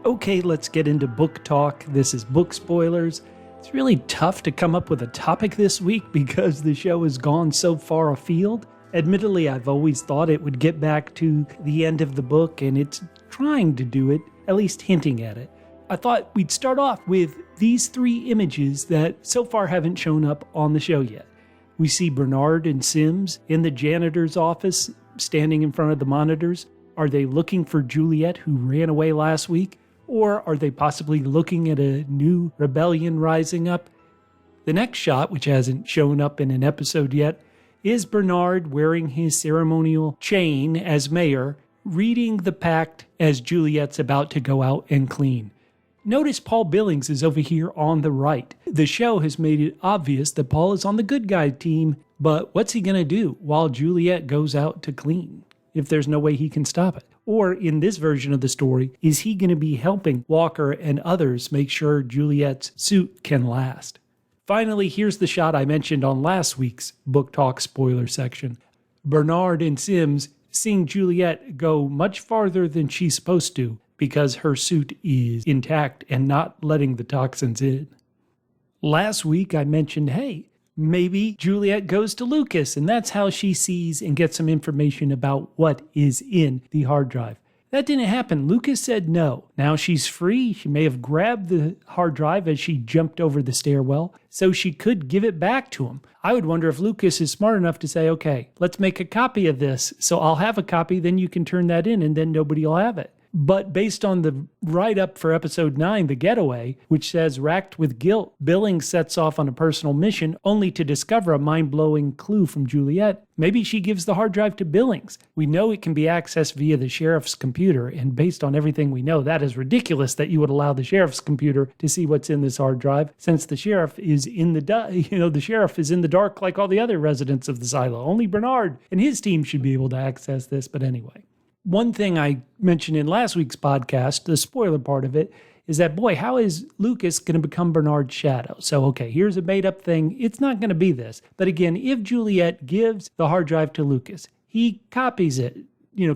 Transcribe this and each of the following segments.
Okay, let's get into book talk. This is Book Spoilers. It's really tough to come up with a topic this week because the show has gone so far afield. Admittedly, I've always thought it would get back to the end of the book, and it's trying to do it, at least hinting at it. I thought we'd start off with these three images that so far haven't shown up on the show yet. We see Bernard and Sims in the janitor's office, standing in front of the monitors. Are they looking for Juliette, who ran away last week? Or are they possibly looking at a new rebellion rising up? The next shot, which hasn't shown up in an episode yet, is Bernard wearing his ceremonial chain as mayor, reading the pact as Juliette's about to go out and clean. Notice Paul Billings is over here on the right. The show has made it obvious that Paul is on the good guy team, but what's he going to do while Juliette goes out to clean, if there's no way he can stop it? Or in this version of the story, is he going to be helping Walker and others make sure Juliette's suit can last? Finally, here's the shot I mentioned on last week's Book Talk spoiler section. Bernard and Sims seeing Juliette go much farther than she's supposed to because her suit is intact and not letting the toxins in. Last week I mentioned, hey, maybe Juliette goes to Lukas, and that's how she sees and gets some information about what is in the hard drive. That didn't happen. Lukas said no. Now she's free. She may have grabbed the hard drive as she jumped over the stairwell, so she could give it back to him. I would wonder if Lukas is smart enough to say, okay, let's make a copy of this, so I'll have a copy, then you can turn that in, and then nobody will have it. But based on the write-up for episode 9, The Getaway, which says, racked with guilt, Billings sets off on a personal mission only to discover a mind-blowing clue from Juliette. Maybe she gives the hard drive to Billings. We know it can be accessed via the sheriff's computer, and based on everything we know, that is ridiculous that you would allow the sheriff's computer to see what's in this hard drive, since the sheriff is in the sheriff is in the dark like all the other residents of the silo. Only Bernard and his team should be able to access this, but anyway. One thing I mentioned in last week's podcast, the spoiler part of it, is that, boy, how is Lukas going to become Bernard's shadow? So, okay, here's a made-up thing. It's not going to be this. But again, if Juliette gives the hard drive to Lukas, he copies it,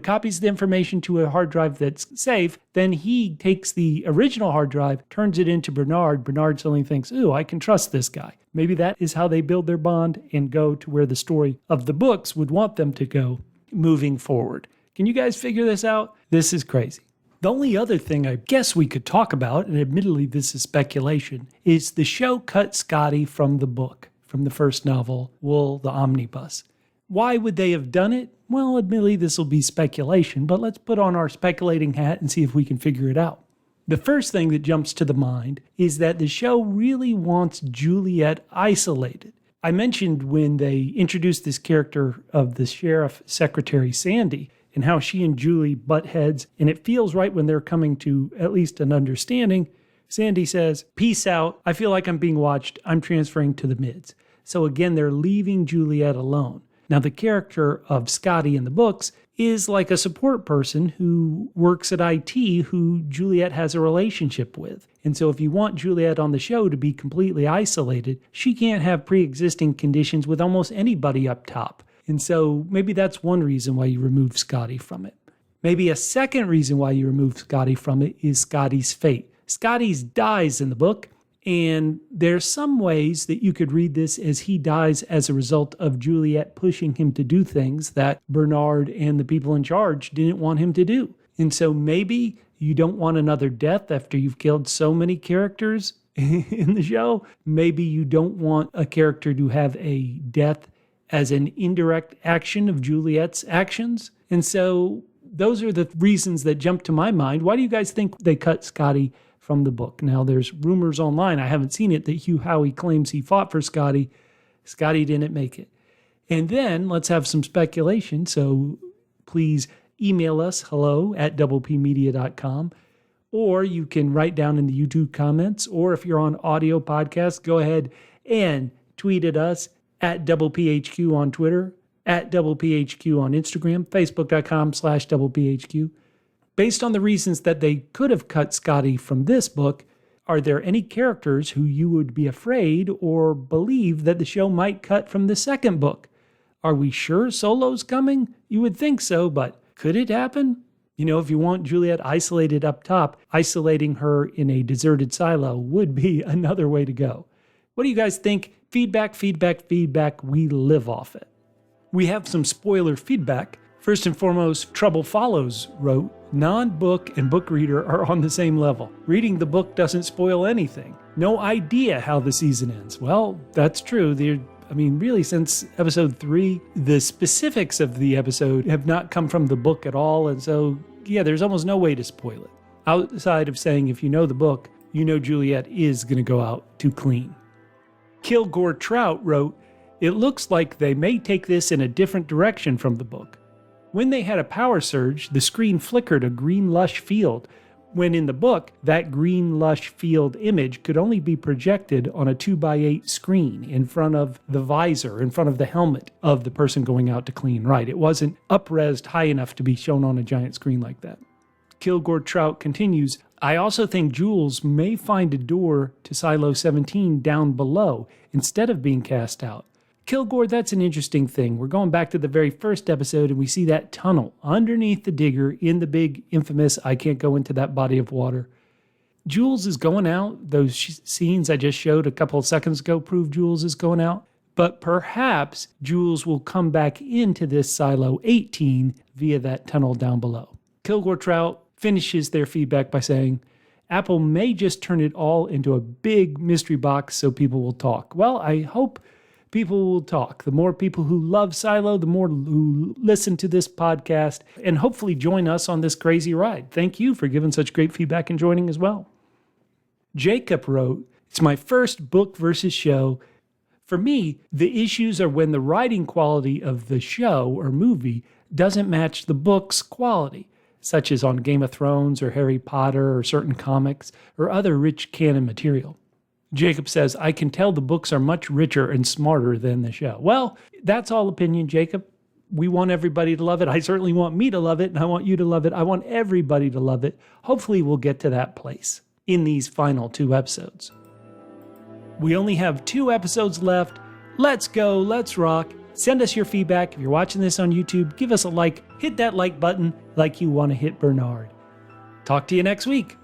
copies the information to a hard drive that's safe, then he takes the original hard drive, turns it into Bernard. Bernard suddenly thinks, ooh, I can trust this guy. Maybe that is how they build their bond and go to where the story of the books would want them to go moving forward. Can you guys figure this out? This is crazy. The only other thing I guess we could talk about, and admittedly this is speculation, is the show cut Scottie from the book, from the first novel, Wool the Omnibus. Why would they have done it? Well, admittedly this will be speculation, but let's put on our speculating hat and see if we can figure it out. The first thing that jumps to the mind is that the show really wants Juliette isolated. I mentioned when they introduced this character of the sheriff secretary, Sandy, and how she and Julie butt heads, and it feels right when they're coming to at least an understanding. Sandy says, peace out, I feel like I'm being watched, I'm transferring to the mids. So again, they're leaving Juliette alone. Now the character of Scottie in the books is like a support person who works at IT who Juliette has a relationship with. And so if you want Juliette on the show to be completely isolated, she can't have pre-existing conditions with almost anybody up top. And so maybe that's one reason why you remove Scottie from it. Maybe a second reason why you remove Scottie from it is Scottie's fate. Scottie dies in the book, and there's some ways that you could read this as he dies as a result of Juliette pushing him to do things that Bernard and the people in charge didn't want him to do. And so maybe you don't want another death after you've killed so many characters in the show. Maybe you don't want a character to have a death as an indirect action of Juliette's actions. And so those are the reasons that jump to my mind. Why do you guys think they cut Scottie from the book? Now, there's rumors online, I haven't seen it, that Hugh Howey claims he fought for Scottie. Scottie didn't make it. And then let's have some speculation. So please email us, hello@doublepmedia.com, or you can write down in the YouTube comments, or if you're on audio podcast, go ahead and tweet at us at DoublePHQ on Twitter, at DoublePHQ on Instagram, Facebook.com/DoublePHQ. Based on the reasons that they could have cut Scottie from this book, are there any characters who you would be afraid or believe that the show might cut from the second book? Are we sure Solo's coming? You would think so, but could it happen? You know, if you want Juliette isolated up top, isolating her in a deserted silo would be another way to go. What do you guys think? Feedback, feedback, feedback. We live off it. We have some spoiler feedback. First and foremost, Trouble Follows wrote, non-book and book reader are on the same level. Reading the book doesn't spoil anything. No idea how the season ends. Well, that's true. Really, since episode 3, the specifics of the episode have not come from the book at all. And so, yeah, there's almost no way to spoil it. Outside of saying if you know the book, you know Juliette is going to go out to clean. Kilgore Trout wrote, it looks like they may take this in a different direction from the book. When they had a power surge, the screen flickered a green lush field, when in the book, that green lush field image could only be projected on a 2x8 screen in front of the visor, in front of the helmet of the person going out to clean. Right, it wasn't up-resed high enough to be shown on a giant screen like that. Kilgore Trout continues, I also think Jules may find a door to Silo 17 down below instead of being cast out. Kilgore, that's an interesting thing. We're going back to the very first episode and we see that tunnel underneath the digger in the big infamous I can't go into that body of water. Jules is going out. Those scenes I just showed a couple of seconds ago prove Jules is going out. But perhaps Jules will come back into this Silo 18 via that tunnel down below. Kilgore Trout finishes their feedback by saying, Apple may just turn it all into a big mystery box so people will talk. Well, I hope people will talk. The more people who love Silo, the more who listen to this podcast, and hopefully join us on this crazy ride. Thank you for giving such great feedback and joining as well. Jacob wrote, it's my first book versus show. For me, the issues are when the writing quality of the show or movie doesn't match the book's quality, such as on Game of Thrones or Harry Potter or certain comics or other rich canon material. Jacob says, I can tell the books are much richer and smarter than the show. Well, that's all opinion, Jacob. We want everybody to love it. I certainly want me to love it, and I want you to love it. I want everybody to love it. Hopefully we'll get to that place in these final 2 episodes. We only have 2 episodes left. Let's go. Let's rock. Send us your feedback. If you're watching this on YouTube, give us a like. Hit that like button like you want to hit Bernard. Talk to you next week.